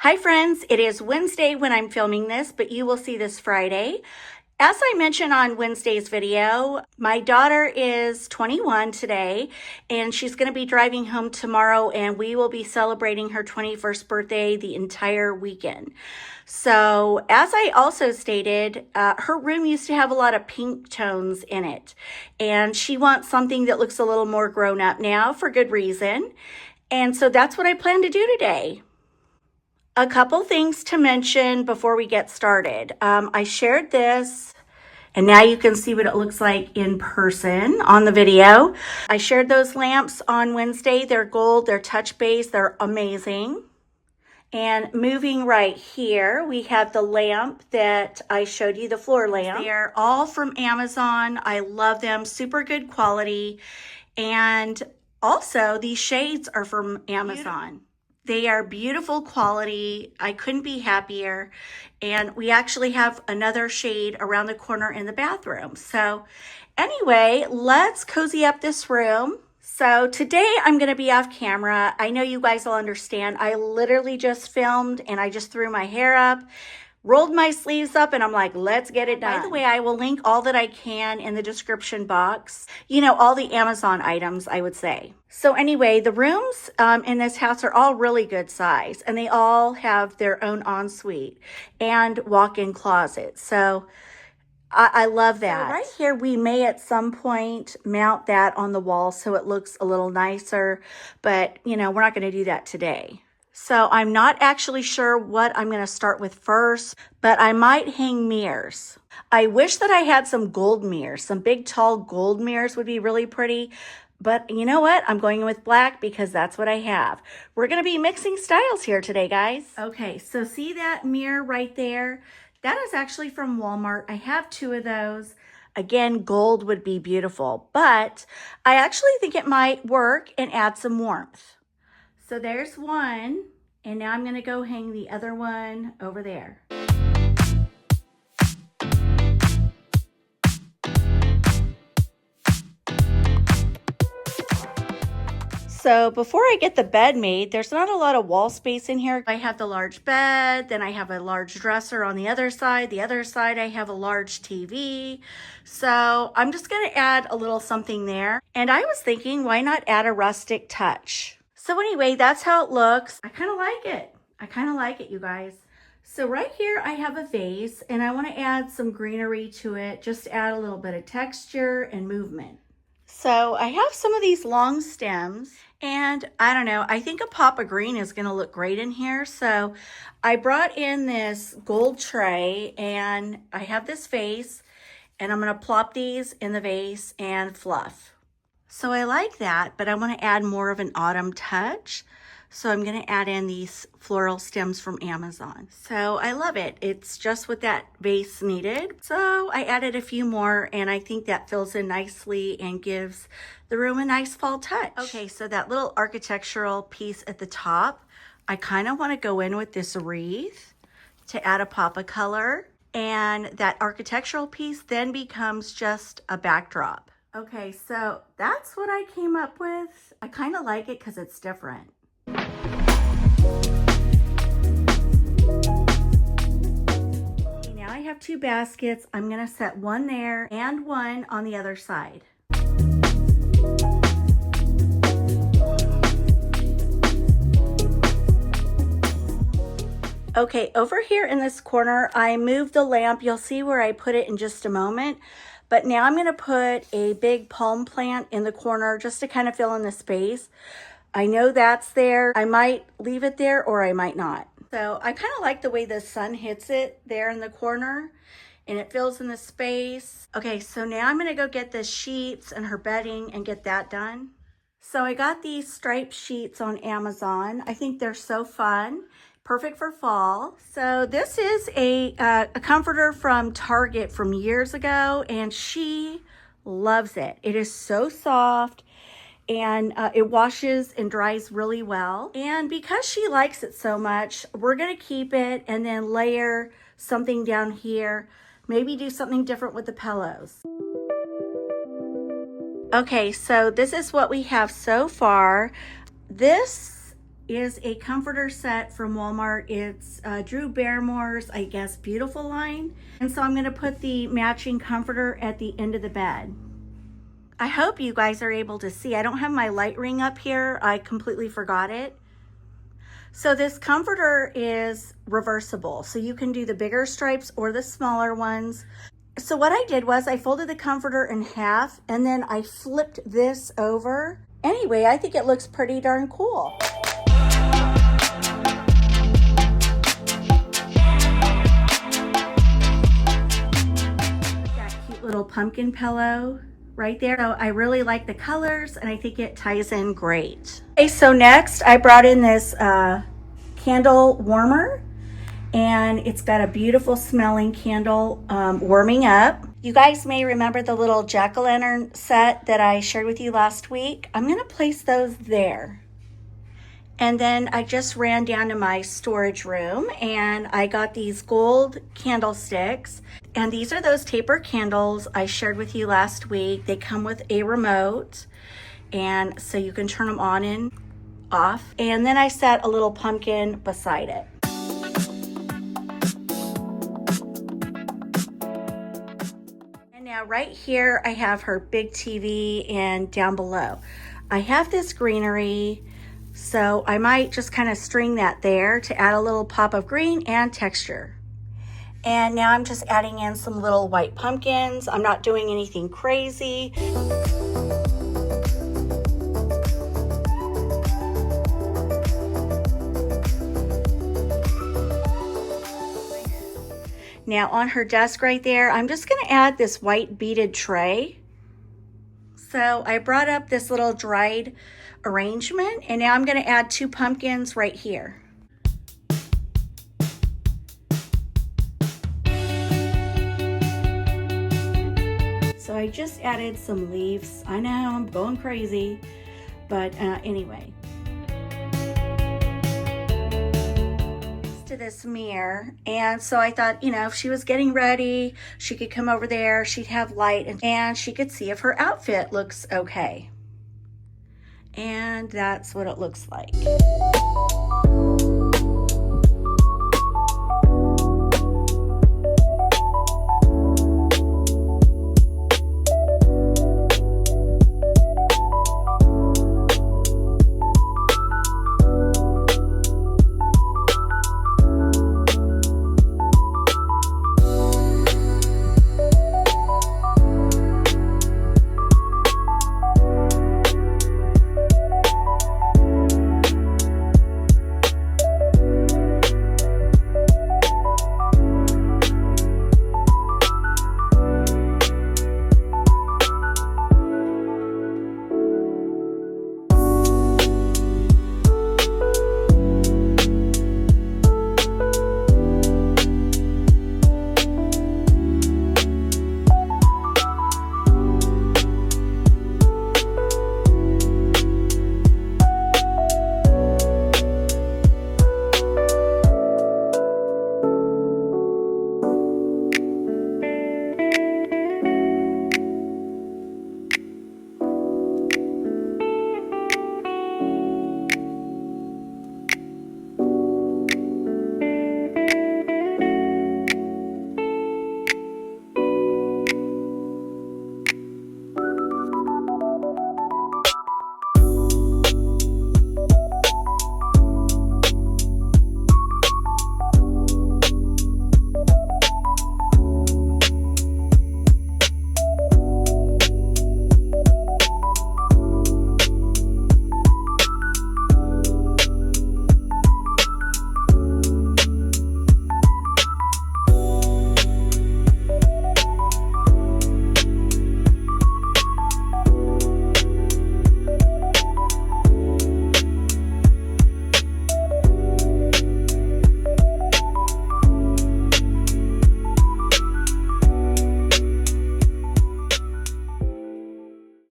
Hi friends, it is Wednesday when I'm filming this, but you will see this Friday. As I mentioned on Wednesday's video, my daughter is 21 today, and she's going to be driving home tomorrow, and we will be celebrating her 21st birthday the entire weekend. So, as I also stated, her room used to have a lot of pink tones in it, and she wants something that looks a little more grown up now for good reason. And so that's what I plan to do today. A couple things to mention before we get started. I shared this, and now you can see what it looks like in person on the video. I shared those lamps on Wednesday. They're gold, they're touch base, they're amazing. And moving right here, we have the lamp that I showed you, the floor lamp. They're all from Amazon. I love them, super good quality. And also, these shades are from Amazon. They are beautiful quality. I couldn't be happier. And we actually have another shade around the corner in the bathroom. So anyway, let's cozy up this room. So today I'm going to be off camera. I know you guys will understand. I literally just filmed and I just threw my hair up, rolled my sleeves up, and I'm like, let's get it done. By the way, I will link all that I can in the description box. You know, all the Amazon items, I would say. So anyway, the rooms in this house are all really good size, and they all have their own ensuite and walk-in closet. So I love that. So right here, we may at some point mount that on the wall so it looks a little nicer, but you know, we're not going to do that today. So I'm not actually sure what I'm going to start with first, but I might hang mirrors. I wish that I had some gold mirrors. Some big, tall gold mirrors would be really pretty. But you know what? I'm going with black because that's what I have. We're going to be mixing styles here today, guys. Okay, so see that mirror right there? That is actually from Walmart. I have two of those. Again, gold would be beautiful, but I actually think it might work and add some warmth. So there's one, and now I'm going to go hang the other one over there. So before I get the bed made, there's not a lot of wall space in here. I have the large bed, then I have a large dresser on the other side. The other side, I have a large TV. So I'm just going to add a little something there. And I was thinking, why not add a rustic touch? So anyway, that's how it looks. I kind of like it. I kind of like it, you guys. So right here, I have a vase, and I want to add some greenery to it, just to add a little bit of texture and movement. So I have some of these long stems, and I don't know, I think a pop of green is going to look great in here. So I brought in this gold tray, and I have this vase, and I'm going to plop these in the vase and fluff. So I like that, but I want to add more of an autumn touch. So I'm going to add in these floral stems from Amazon. So I love it. It's just what that vase needed. So I added a few more, and I think that fills in nicely and gives the room a nice fall touch. Okay, so that little architectural piece at the top, I kind of want to go in with this wreath to add a pop of color. And that architectural piece then becomes just a backdrop. Okay, so that's what I came up with. I kind of like it because it's different. Okay, now I have two baskets. I'm going to set one there and one on the other side. Okay, over here in this corner, I moved the lamp. You'll see where I put it in just a moment. But now I'm going to put a big palm plant in the corner just to kind of fill in the space. I know that's there. I might leave it there or I might not. So I kind of like the way the sun hits it there in the corner and it fills in the space. Okay, so now I'm going to go get the sheets and her bedding and get that done. So I got these striped sheets on Amazon. I think they're so fun. Perfect for fall. So this is a comforter from Target from years ago, and she loves it. It is so soft, and it washes and dries really well. And because she likes it so much, we're gonna keep it and then layer something down here. Maybe do something different with the pillows. Okay, so this is what we have so far. This is a comforter set from Walmart. It's Drew Barrymore's, I guess, Beautiful line. And so I'm going to put the matching comforter at the end of the bed. I hope you guys are able to see. I don't have my light ring up here. I completely forgot it. So this comforter is reversible. So you can do the bigger stripes or the smaller ones. So what I did was I folded the comforter in half and then I flipped this over. Anyway, I think it looks pretty darn cool. That cute little pumpkin pillow right there. So I really like the colors and I think it ties in great. Okay, so next I brought in this candle warmer, and it's got a beautiful smelling candle warming up. You guys may remember the little jack-o'-lantern set that I shared with you last week. I'm gonna place those there. And then I just ran down to my storage room and I got these gold candlesticks. And these are those taper candles I shared with you last week. They come with a remote, and so you can turn them on and off. And then I set a little pumpkin beside it. And now right here, I have her big TV, and down below, I have this greenery. So I might just kind of string that there to add a little pop of green and texture. And now I'm just adding in some little white pumpkins. I'm not doing anything crazy. Now on her desk right there, I'm just gonna add this white beaded tray. So I brought up this little dried arrangement, and now I'm going to add 2 pumpkins right here. So I just added some leaves. I know I'm going crazy, but anyway. To this mirror, and so I thought, you know, if she was getting ready, she could come over there, she'd have light, and she could see if her outfit looks okay. And that's what it looks like.